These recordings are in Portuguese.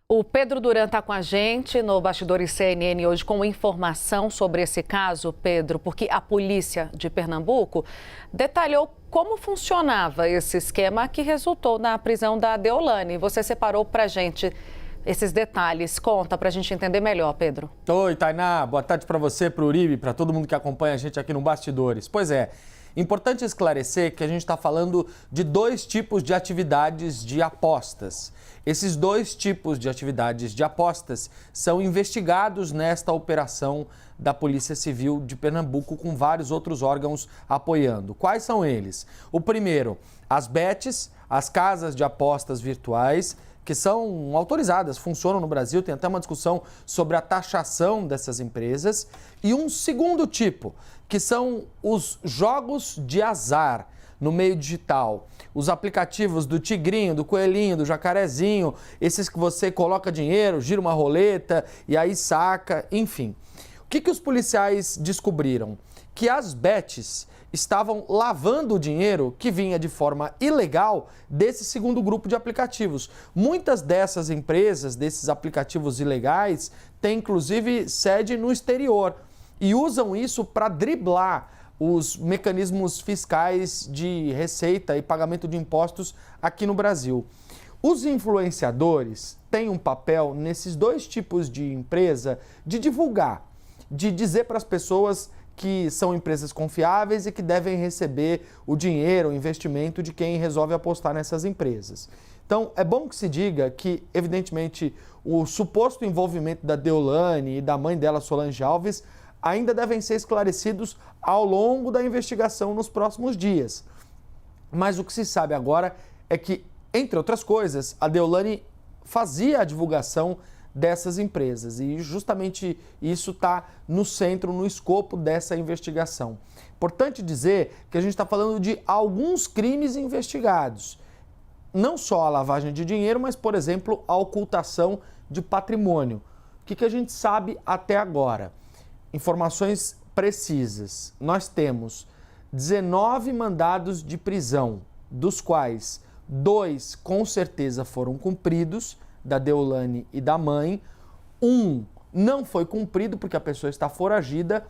O Pedro Duran está com a gente no Bastidores CNN hoje com informação sobre esse caso, Pedro, porque a polícia de Pernambuco detalhou como funcionava esse esquema que resultou na prisão da Deolane. Você separou para a gente esses detalhes. Conta para a gente entender melhor, Pedro. Oi, Tainá. Boa tarde para você, para o Uribe, para todo mundo que acompanha a gente aqui no Bastidores. Pois é, importante esclarecer que a gente está falando de dois tipos de atividades de apostas. Esses dois tipos de atividades de apostas são investigados nesta operação da Polícia Civil de Pernambuco, com vários outros órgãos apoiando. Quais são eles? O primeiro, as bets, as casas de apostas virtuais, que são autorizadas, funcionam no Brasil, tem até uma discussão sobre a taxação dessas empresas. E um segundo tipo, que são os jogos de azar no meio digital. Os aplicativos do tigrinho, do coelhinho, do jacarezinho, esses que você coloca dinheiro, gira uma roleta e aí saca, enfim. O que os policiais descobriram? Que as bets estavam lavando o dinheiro que vinha de forma ilegal desse segundo grupo de aplicativos. Muitas dessas empresas, desses aplicativos ilegais, têm inclusive sede no exterior e usam isso para driblar os mecanismos fiscais de receita e pagamento de impostos aqui no Brasil. Os influenciadores têm um papel nesses dois tipos de empresa de divulgar, de dizer para as pessoas que são empresas confiáveis e que devem receber o dinheiro, o investimento de quem resolve apostar nessas empresas. Então, é bom que se diga que, evidentemente, o suposto envolvimento da Deolane e da mãe dela, Solange Alves, ainda devem ser esclarecidos ao longo da investigação nos próximos dias. Mas o que se sabe agora é que, entre outras coisas, a Deolane fazia a divulgação dessas empresas e justamente isso está no centro, no escopo dessa investigação. Importante dizer que a gente está falando de alguns crimes investigados. Não só a lavagem de dinheiro, mas, por exemplo, a ocultação de patrimônio. O que a gente sabe até agora? Informações precisas. Nós temos 19 mandados de prisão, dos quais 2 com certeza foram cumpridos, da Deolane e da mãe. 1 não foi cumprido porque a pessoa está foragida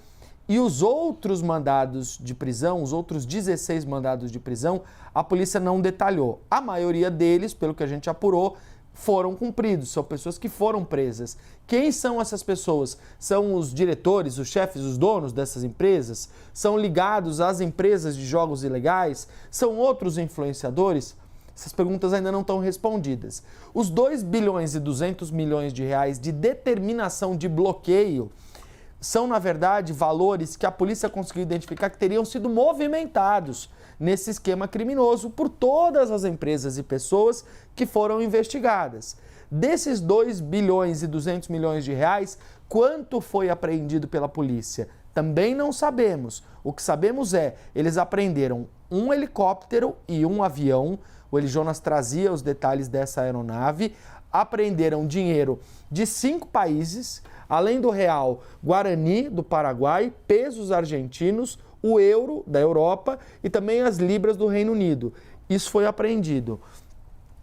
e os outros mandados de prisão, os outros 16 mandados de prisão, a polícia não detalhou. A maioria deles, pelo que a gente apurou, foram cumpridos, são pessoas que foram presas. Quem são essas pessoas? São os diretores, os chefes, os donos dessas empresas? São ligados às empresas de jogos ilegais? São outros influenciadores? Essas perguntas ainda não estão respondidas. Os 2 bilhões e 200 milhões de reais de determinação de bloqueio são, na verdade, valores que a polícia conseguiu identificar que teriam sido movimentados nesse esquema criminoso por todas as empresas e pessoas que foram investigadas. Desses 2 bilhões e 200 milhões de reais, quanto foi apreendido pela polícia? Também não sabemos. O que sabemos é, eles apreenderam um helicóptero e um avião. O Eli Jonas trazia os detalhes dessa aeronave. Apreenderam dinheiro de 5 países, além do real Guarani do Paraguai, pesos argentinos, o euro da Europa e também as libras do Reino Unido. Isso foi apreendido.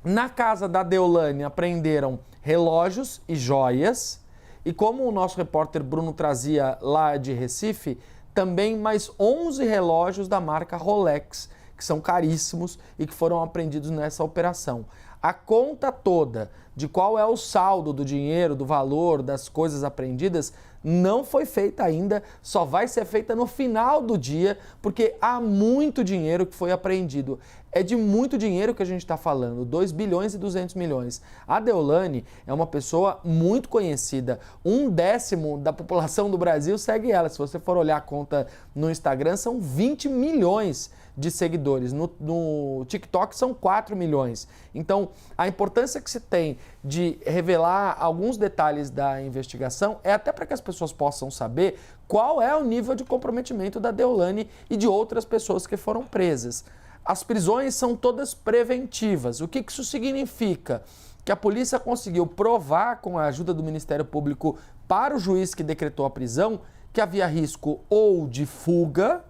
Na casa da Deolane apreenderam relógios e joias e, como o nosso repórter Bruno trazia lá de Recife, também mais 11 relógios da marca Rolex, que são caríssimos e que foram apreendidos nessa operação. A conta toda de qual é o saldo do dinheiro, do valor, das coisas apreendidas, não foi feita ainda, só vai ser feita no final do dia, porque há muito dinheiro que foi apreendido. É de muito dinheiro que a gente está falando, 2 bilhões e 200 milhões. A Deolane é uma pessoa muito conhecida, 1/10 da população do Brasil segue ela. Se você for olhar a conta no Instagram, são 20 milhões de seguidores. No TikTok são 4 milhões. Então, a importância que se tem de revelar alguns detalhes da investigação é até para que as pessoas possam saber qual é o nível de comprometimento da Deolane e de outras pessoas que foram presas. As prisões são todas preventivas. O que isso significa? Que a polícia conseguiu provar, com a ajuda do Ministério Público, para o juiz que decretou a prisão, que havia risco ou de fuga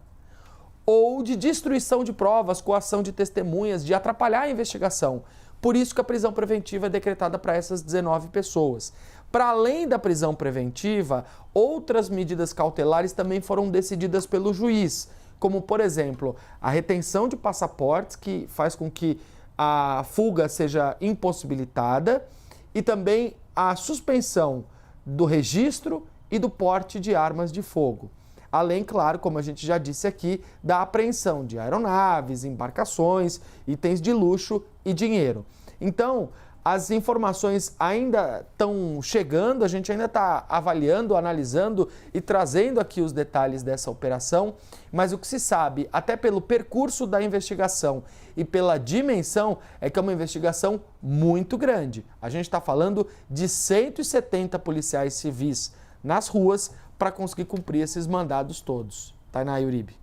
ou de destruição de provas, coação de testemunhas, de atrapalhar a investigação. Por isso que a prisão preventiva é decretada para essas 19 pessoas. Para além da prisão preventiva, outras medidas cautelares também foram decididas pelo juiz, como, por exemplo, a retenção de passaportes, que faz com que a fuga seja impossibilitada, e também a suspensão do registro e do porte de armas de fogo. Além, claro, como a gente já disse aqui, da apreensão de aeronaves, embarcações, itens de luxo e dinheiro. Então, as informações ainda estão chegando, a gente ainda está avaliando, analisando e trazendo aqui os detalhes dessa operação, mas o que se sabe, até pelo percurso da investigação e pela dimensão, é que é uma investigação muito grande. A gente está falando de 170 policiais civis nas ruas para conseguir cumprir esses mandados todos. Tainá e Uribe.